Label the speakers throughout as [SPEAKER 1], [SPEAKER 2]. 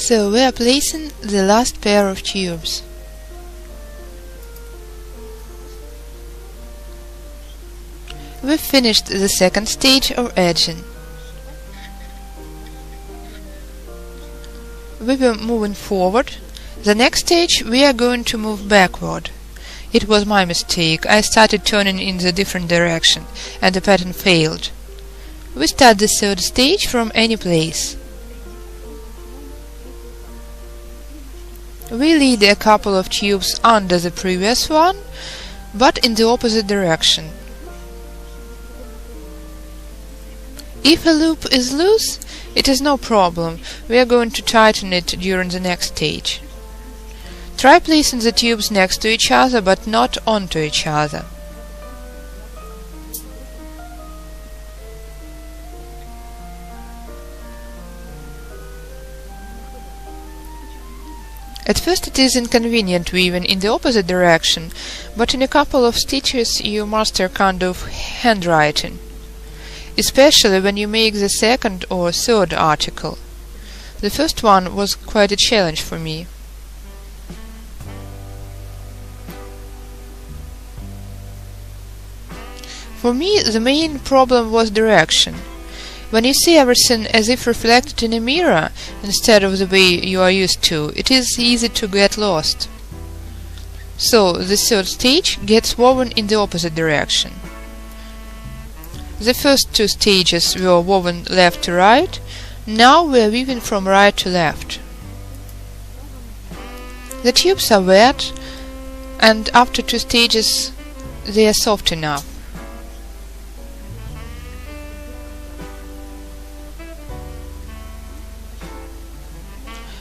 [SPEAKER 1] So we are placing the last pair of tubes. We've finished the second stage of edging. We were moving forward. The next stage we are going to move backward. It was my mistake. I started turning in the different direction, and the pattern failed. We start the third stage from any place. We lead a couple of tubes under the previous one, but in the opposite direction. If a loop is loose, it is no problem. We are going to tighten it during the next stage. Try placing the tubes next to each other, but not onto each other. At first it is inconvenient weaving in the opposite direction, but in a couple of stitches you master kind of handwriting, especially when you make the second or third article. The first one was quite a challenge for me. For me, the main problem was direction. When you see everything as if reflected in a mirror, instead of the way you are used to, it is easy to get lost. So, the third stage gets woven in the opposite direction. The first two stages were woven left to right, now we are weaving from right to left. The tubes are wet, and after two stages they are soft enough.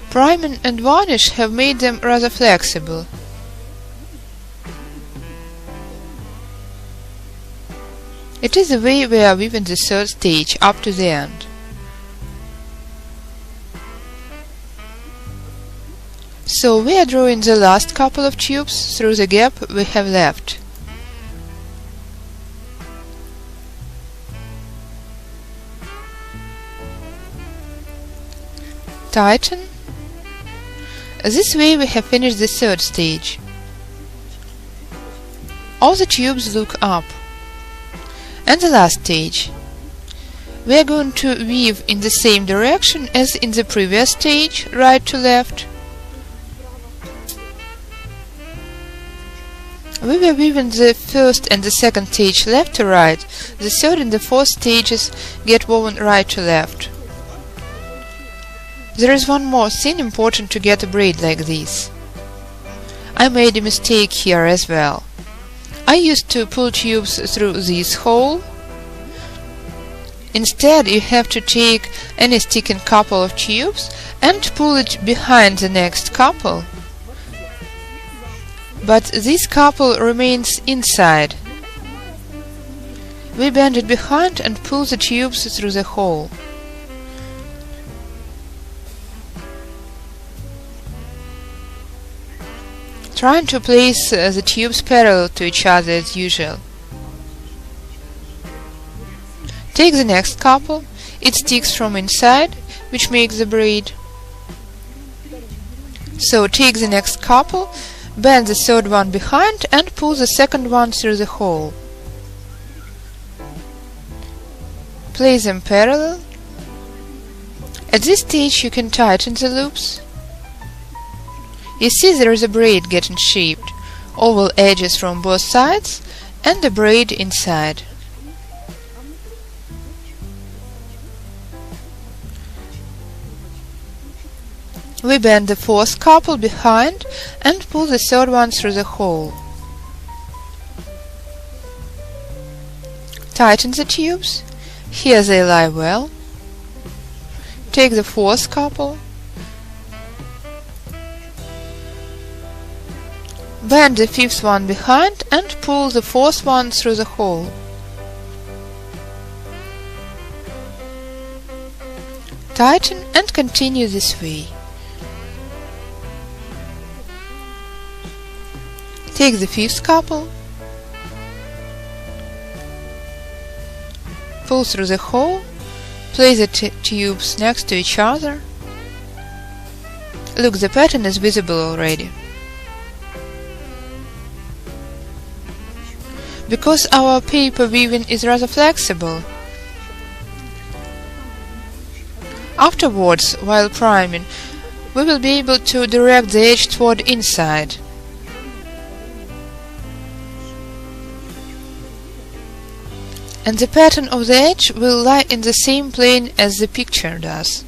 [SPEAKER 1] Priming and varnish have made them rather flexible. It is the way we are weaving the third stage up to the end. So we are drawing the last couple of tubes through the gap we have left. Tighten. This way we have finished the third stage. All the tubes look up. And the last stage. We are going to weave in the same direction as in the previous stage, right to left. We were weaving the first and the second stage left to right. The third and the fourth stages get woven right to left. There is one more thing important to get a braid like this. I made a mistake here as well. I used to pull tubes through this hole. Instead, you have to take any sticking couple of tubes and pull it behind the next couple. But this couple remains inside. We bend it behind and pull the tubes through the hole. Trying to place the tubes parallel to each other as usual. Take the next couple, it sticks from inside, which makes the braid. So take the next couple, bend the third one behind and pull the second one through the hole. Place them parallel. At this stage you can tighten the loops. You see there is a braid getting shaped, oval edges from both sides and a braid inside. We bend the fourth couple behind and pull the third one through the hole. Tighten the tubes. Here they lie well. Take the fourth couple. Bend the fifth one behind and pull the fourth one through the hole. Tighten and continue this way. Take the fifth couple, pull through the hole, place the tubes next to each other. Look, the pattern is visible already. Because our paper weaving is rather flexible. Afterwards, while priming, we will be able to direct the edge toward inside. And the pattern of the edge will lie in the same plane as the picture does.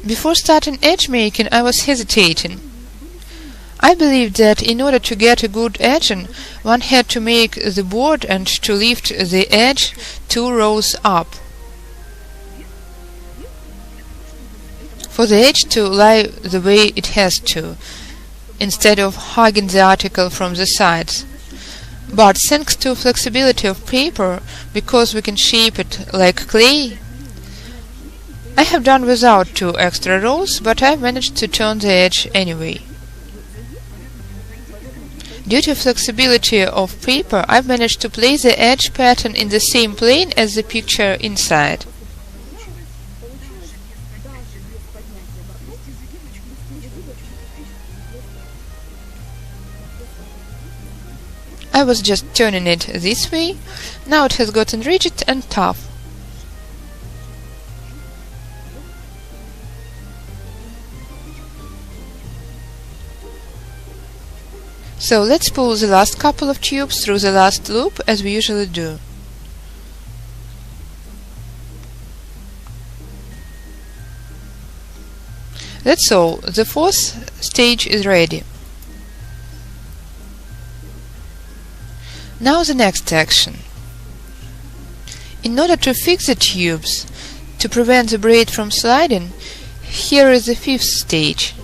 [SPEAKER 1] Before starting edge making, I was hesitating. I believed that in order to get a good edging, one had to make the board and to lift the edge 2 rows up, for the edge to lie the way it has to, instead of hugging the article from the sides. But thanks to flexibility of paper, because we can shape it like clay, I have done without 2 extra rows, but I managed to turn the edge anyway. Due to flexibility of paper, I've managed to place the edge pattern in the same plane as the picture inside. I was just turning it this way. Now it has gotten rigid and tough. So let's pull the last couple of tubes through the last loop as we usually do. That's all, the 4th stage is ready. Now the next action. In order to fix the tubes, to prevent the braid from sliding, here is the 5th stage.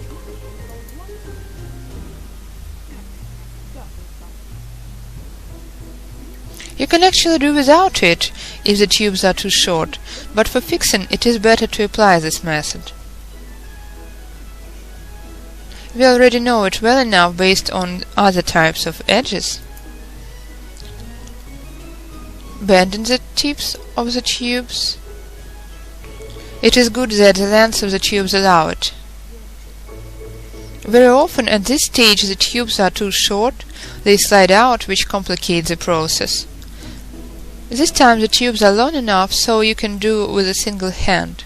[SPEAKER 1] You can actually do without it if the tubes are too short, but for fixing it is better to apply this method. We already know it well enough based on other types of edges. Bending the tips of the tubes. It is good that the length of the tubes allow it. Very often at this stage the tubes are too short, they slide out, which complicates the process. This time the tubes are long enough so you can do with a single hand.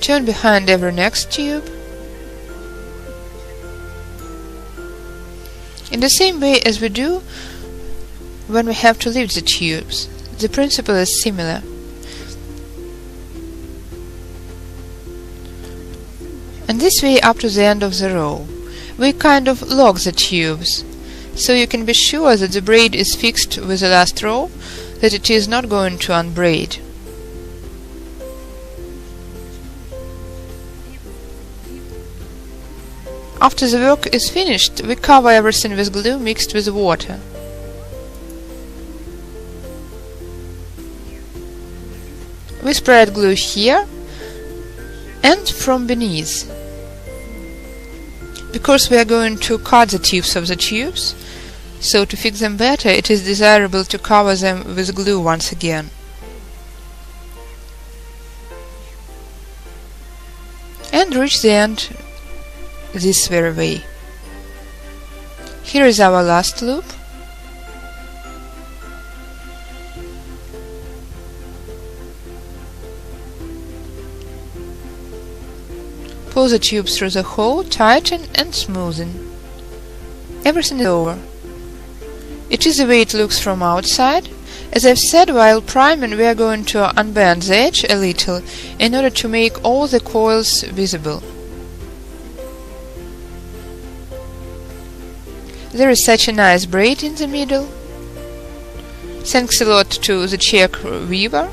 [SPEAKER 1] Turn behind every next tube. In the same way as we do when we have to lift the tubes, the principle is similar. And this way up to the end of the row. We kind of lock the tubes, so you can be sure that the braid is fixed with the last row, that it is not going to unbraid. After the work is finished, we cover everything with glue mixed with water. We spread glue here and from beneath. Because we are going to cut the tips of the tubes, so to fix them better it is desirable to cover them with glue once again. And reach the end this very way. Here is our last loop. Pull the tubes through the hole, tighten and smoothen. Everything is over. It is the way it looks from outside. As I've said, while priming we are going to unbend the edge a little in order to make all the coils visible. There is such a nice braid in the middle. Thanks a lot to the Czech weaver.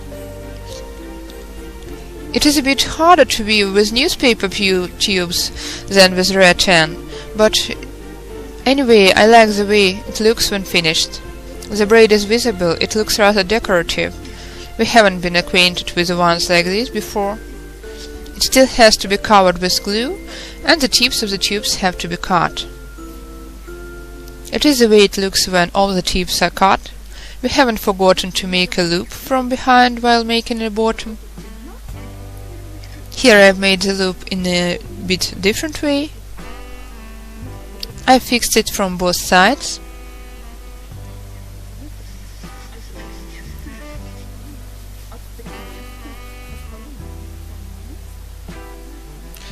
[SPEAKER 1] It is a bit harder to weave with newspaper tubes than with rattan, but anyway I like the way it looks when finished. The braid is visible, it looks rather decorative. We haven't been acquainted with ones like this before. It still has to be covered with glue, and the tips of the tubes have to be cut. It is the way it looks when all the tips are cut. We haven't forgotten to make a loop from behind while making a bottom. Here I've made the loop in a bit different way. I fixed it from both sides.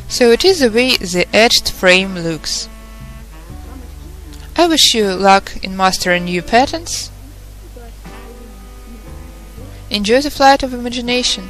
[SPEAKER 1] So it is the way the edged frame looks. I wish you luck in mastering new patterns. Enjoy the flight of imagination.